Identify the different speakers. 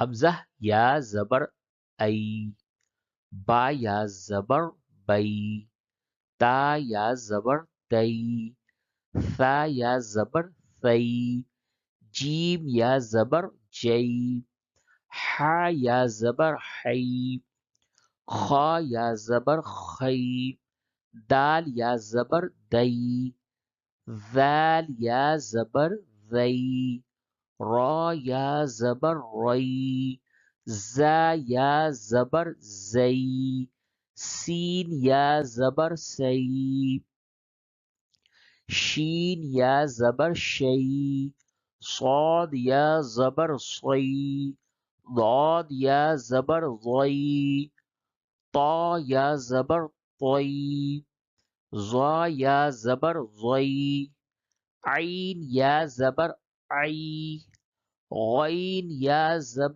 Speaker 1: حمزہ یا زبر ای، با یا زبر بی، تا یا زبر تی، ثا یا زبر ثی، جیم یا زبر جی، حا یا زبر حی، خا یا زبر خی، دال یا زبر دی، ذال یا زبر ذی، را یا زبر ری، زا یا زبر زی، سین یا زبر سی، شین یا زبر شی، صاد یا زبر صی، ضاد یا زبر ضی، طا یا زبر طی، ظا یا زبر ظی، عین یا زبر عی، غین یا زبر